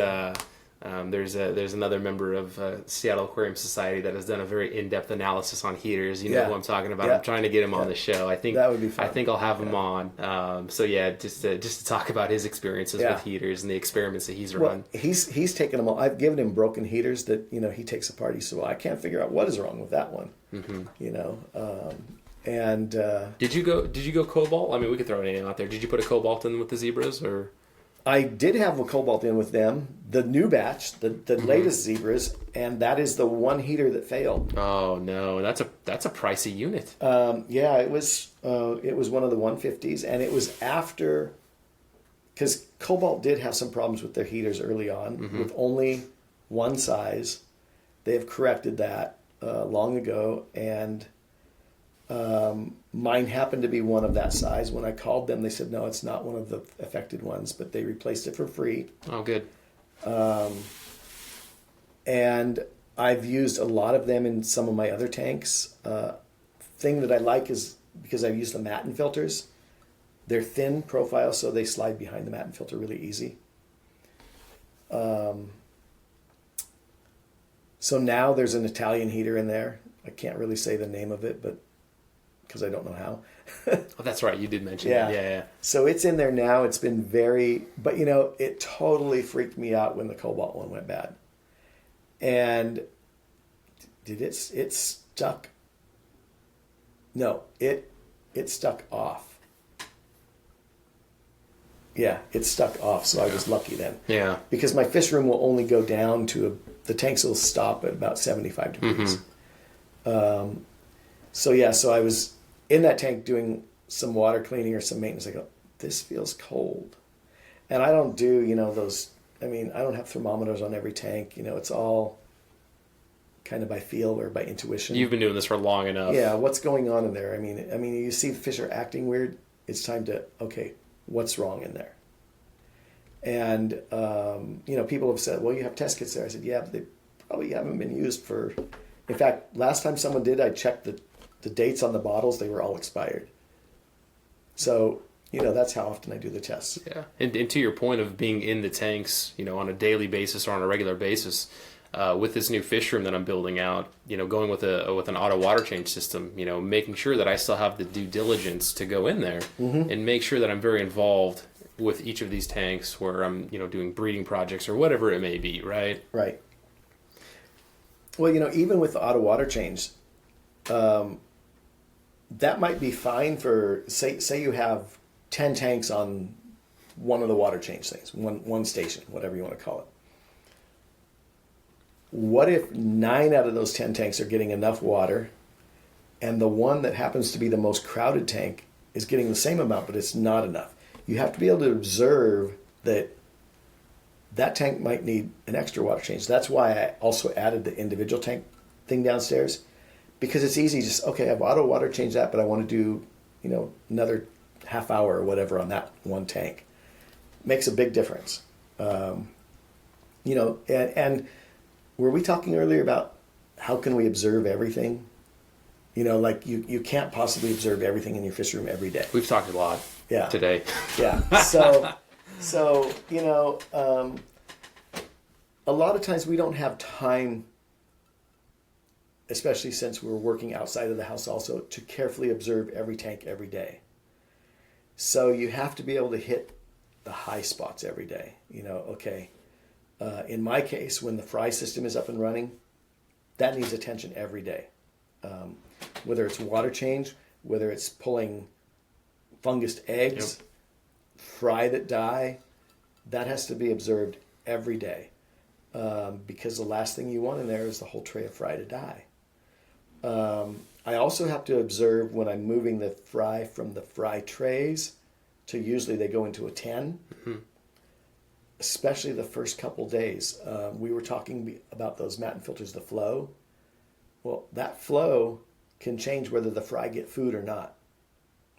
There's another member of Seattle Aquarium Society that has done a very in-depth analysis on heaters. You know who I'm talking about. I'm trying to get him on the show. I think that would be fun. I think I'll have him on. So yeah, just to talk about his experiences with heaters and the experiments that he's run. He's taken them all. I've given him broken heaters that he takes apart. He said, "Well, I can't figure out what is wrong with that one." Mm-hmm. And did you go cobalt? I mean, we could throw anything out there. Did you put a cobalt in with the zebras or? I did have a cobalt in with them, the new batch, the latest zebras, and that is the one heater that failed. Oh no, that's a pricey unit. Yeah, it was one of the 150s, and it was after, because Cobalt did have some problems with their heaters early on with only one size. They have corrected that long ago, and mine happened to be one of that size. When I called them, they said, no, it's not one of the affected ones, but they replaced it for free. Oh, good. And I've used a lot of them in some of my other tanks. Thing that I like is because I've used the Matten filters. They're thin profile, so they slide behind the Matten filter really easy. So now there's an Italian heater in there. I can't really say the name of it, but because I don't know how. Oh, that's right. You did mention that. Yeah. So it's in there now. It's been but it totally freaked me out when the Cobalt one went bad. And it stuck? No, it stuck off. Yeah, it stuck off, so I was lucky then. Yeah. Because my fish room will only go down to the tanks will stop at about 75 degrees. Mm-hmm. So I was in that tank doing some water cleaning or some maintenance. I go, this feels cold. And I don't do, those, I don't have thermometers on every tank. It's all kind of by feel or by intuition. You've been doing this for long enough. Yeah, what's going on in there? I mean, you see the fish are acting weird. It's time to, okay, what's wrong in there? And, people have said, well, you have test kits there. I said, yeah, but they probably haven't been used for, in fact, last time someone did, I checked the dates on the bottles, they were all expired. So, that's how often I do the tests. Yeah. And to your point of being in the tanks, on a daily basis or on a regular basis, with this new fish room that I'm building out, going with an auto water change system, making sure that I still have the due diligence to go in there and make sure that I'm very involved with each of these tanks where I'm, doing breeding projects or whatever it may be, right? Right. Well, even with the auto water change, that might be fine for, say you have 10 tanks on one of the water change things, one station, whatever you want to call it. What if 9 out of those 10 tanks are getting enough water, and the one that happens to be the most crowded tank is getting the same amount, but it's not enough? You have to be able to observe that tank might need an extra water change. That's why I also added the individual tank thing downstairs, because it's easy. Just, okay, I've auto water changed that, but I want to do, another half hour or whatever on that one tank. Makes a big difference. And were we talking earlier about how can we observe everything? Like you can't possibly observe everything in your fish room every day. We've talked a lot today. Yeah. So a lot of times we don't have time, especially since we're working outside of the house also, to carefully observe every tank every day. So you have to be able to hit the high spots every day. In my case, when the fry system is up and running, that needs attention every day. Whether it's water change, whether it's pulling fungused eggs, fry that die, that has to be observed every day. Because the last thing you want in there is the whole tray of fry to die. I also have to observe when I'm moving the fry from the fry trays to, usually they go into a 10. Mm-hmm. Especially the first couple days. We were talking about those matin filters, the flow. Well, that flow can change whether the fry get food or not,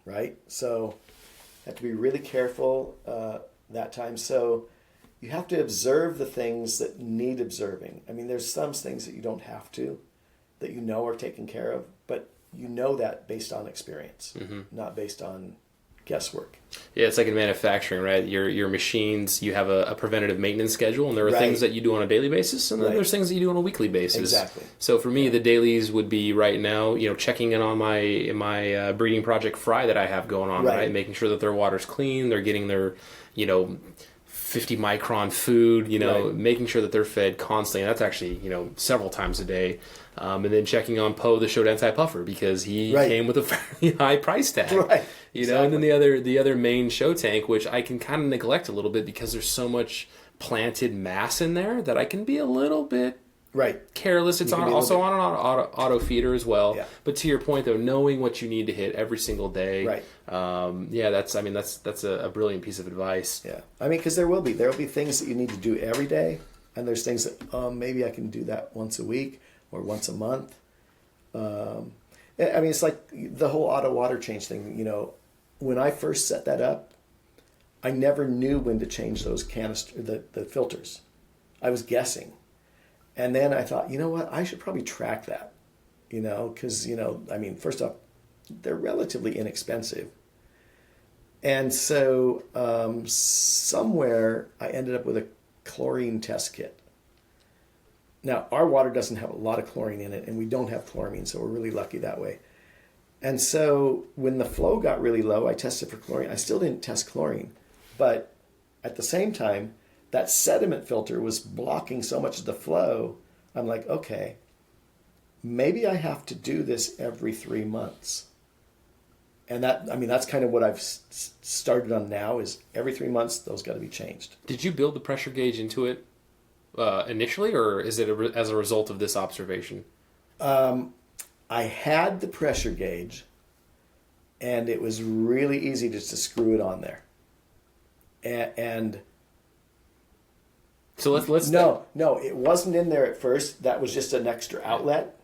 right? So you have to be really careful that time. So you have to observe the things that need observing. I mean, there's some things that you don't have to, that are taken care of, but that based on experience, not based on guesswork. Yeah, it's like in manufacturing, right? Your machines, you have a preventative maintenance schedule, and there are things that you do on a daily basis, and then there's things that you do on a weekly basis. Exactly. So for me, the dailies would be right now, checking in on my breeding project fry that I have going on, right? Making sure that their water's clean, they're getting their, 50 micron food, making sure that they're fed constantly. And that's actually, several times a day. And then checking on Poe, the Shodentai puffer, because he came with a fairly high price tag. Right. And then the other main show tank, which I can kind of neglect a little bit because there's so much planted mass in there that I can be a little bit careless. It's also on an auto feeder as well. Yeah. But to your point, though, knowing what you need to hit every single day, that's a brilliant piece of advice. Yeah, I mean, because there will be things that you need to do every day, and there's things that maybe I can do that once a week or once a month. I mean, it's like the whole auto water change thing. When I first set that up, I never knew when to change those the filters. I was guessing. And then I thought, you know what, I should probably track that, because, I mean, first off, they're relatively inexpensive. And so somewhere I ended up with a chlorine test kit. Now, our water doesn't have a lot of chlorine in it, and we don't have chloramine, so we're really lucky that way. And so when the flow got really low, I tested for chlorine. I still didn't test chlorine, but at the same time, that sediment filter was blocking so much of the flow. I'm like, okay, maybe I have to do this every 3 months. And that's kind of what I've started on now, is every 3 months, those got to be changed. Did you build the pressure gauge into it initially, or is it as a result of this observation? I had the pressure gauge, and it was really easy just to screw it on there. And so let's no, it wasn't in there at first. That was just an extra outlet.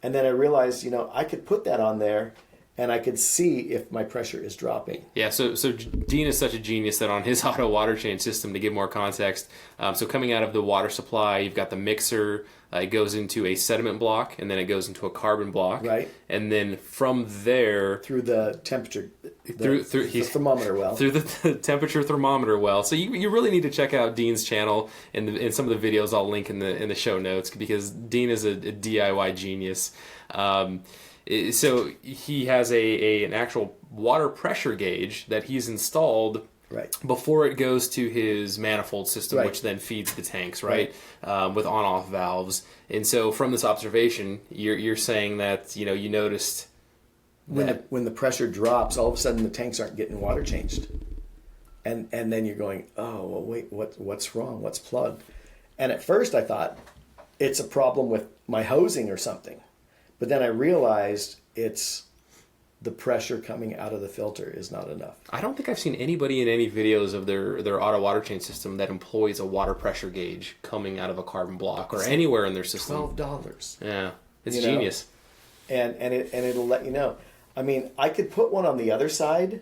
And then I realized, I could put that on there, and I could see if my pressure is dropping. Yeah, so Dean is such a genius that on his auto water change system, to give more context, so coming out of the water supply, you've got the mixer. It goes into a sediment block, and then it goes into a carbon block. Right. And then from there... Through the temperature... the thermometer well. Through the temperature thermometer well. So you really need to check out Dean's channel and some of the videos I'll link in the show notes, because Dean is a DIY genius. So he has an actual water pressure gauge that he's installed before it goes to his manifold system, which then feeds the tanks, with on-off valves. And so from this observation, you're saying that you noticed when the pressure drops, all of a sudden the tanks aren't getting water changed. And then you're going, oh, well, wait, what's wrong? What's plugged? And at first I thought it's a problem with my hosing or something. But then I realized it's the pressure coming out of the filter is not enough. I don't think I've seen anybody in any videos of their auto water change system that employs a water pressure gauge coming out of a carbon block or anywhere in their system. $12. Yeah, it's genius. And it'll let you know. I mean, I could put one on the other side,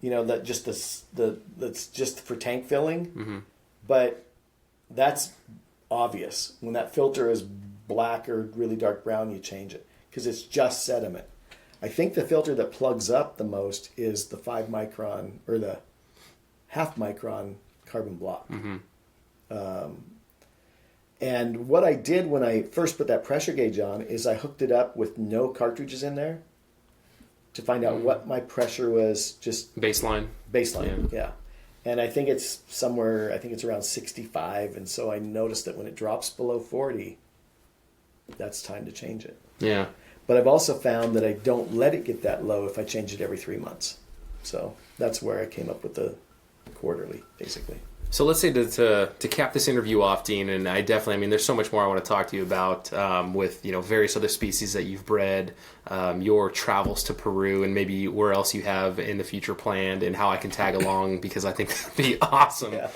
that that's just for tank filling, but that's obvious. When that filter is black or really dark brown, you change it because it's just sediment. I think the filter that plugs up the most is the 5 micron or the 0.5 micron carbon block. And what I did when I first put that pressure gauge on is I hooked it up with no cartridges in there to find out what my pressure was, just baseline. Yeah. And I think it's around 65. And so I noticed that when it drops below 40, that's time to change it. Yeah. But I've also found that I don't let it get that low if I change it every 3 months. So that's where I came up with the quarterly, basically. So let's say to cap this interview off, Dean, and there's so much more I want to talk to you about with various other species that you've bred, your travels to Peru, and maybe where else you have in the future planned, and how I can tag along because I think that'd be awesome. Yeah.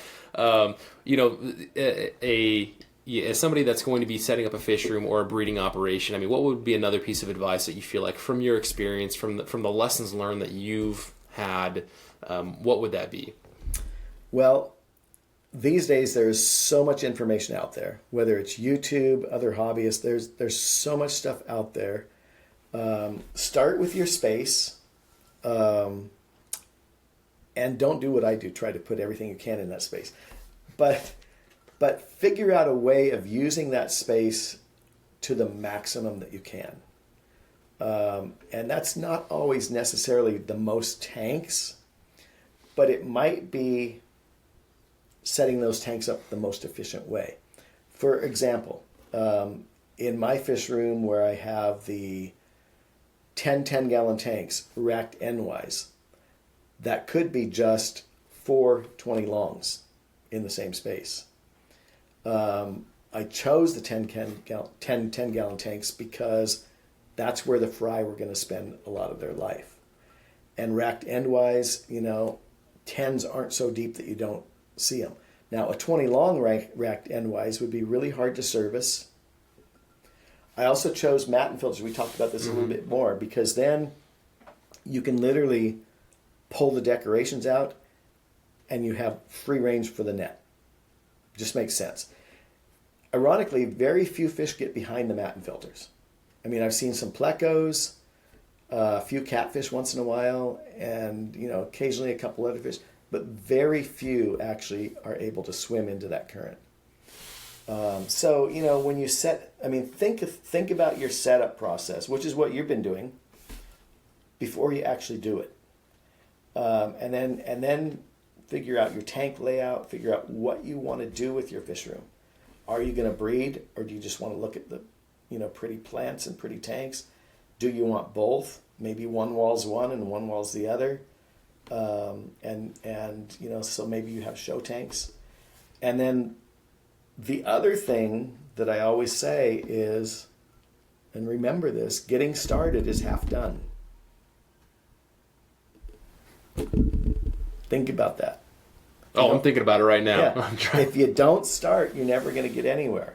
As somebody that's going to be setting up a fish room or a breeding operation, I mean, what would be another piece of advice that you feel like from your experience, from the lessons learned that you've had, what would that be? Well, these days there's so much information out there, whether it's YouTube, other hobbyists, there's so much stuff out there. Start with your space, and don't do what I do, try to put everything you can in that space. But figure out a way of using that space to the maximum that you can. And that's not always necessarily the most tanks, but it might be setting those tanks up the most efficient way. For example, in my fish room where I have the 10 10-gallon tanks racked endwise, that could be just 4 20 longs in the same space. I chose the 10-gallon tanks because that's where the fry were going to spend a lot of their life. And racked endwise, 10s aren't so deep that you don't see them. Now, a 20 long racked endwise would be really hard to service. I also chose matin filters. We talked about this a little bit more because then you can literally pull the decorations out and you have free range for the net. Just makes sense. Ironically, very few fish get behind the matin filters. I mean, I've seen some plecos, a few catfish once in a while, and occasionally a couple other fish, but very few actually are able to swim into that current. So when you think about your setup process, which is what you've been doing, before you actually do it, and then figure out your tank layout, figure out what you want to do with your fish room. Are you going to breed, or do you just want to look at the pretty plants and pretty tanks? Do you want both? Maybe one wall's one and one wall's the other. So maybe you have show tanks. And then the other thing that I always say is, and remember this, getting started is half done. Think about that. I'm thinking about it right now. Yeah. If you don't start, you're never going to get anywhere.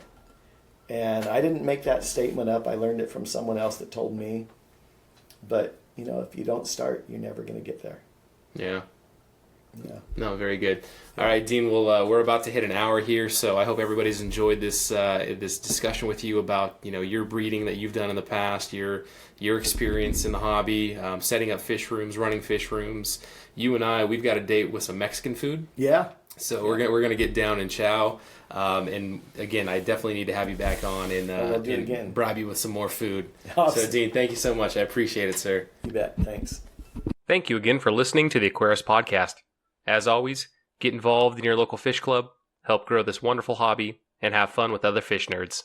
And I didn't make that statement up. I learned it from someone else that told me. But, if you don't start, you're never going to get there. Yeah. Yeah. No, very good. All right, Dean, we're about to hit an hour here, so I hope everybody's enjoyed this discussion with you about, your breeding that you've done in the past, your experience in the hobby, setting up fish rooms, running fish rooms. You and we've got a date with some Mexican food. Yeah. So we're gonna get down and chow. And again, I definitely need to have you back on and bribe you with some more food. Awesome. So, Dean, thank you so much. I appreciate it, sir. You bet. Thanks. Thank you again for listening to the Aquarius Podcast. As always, get involved in your local fish club, help grow this wonderful hobby, and have fun with other fish nerds.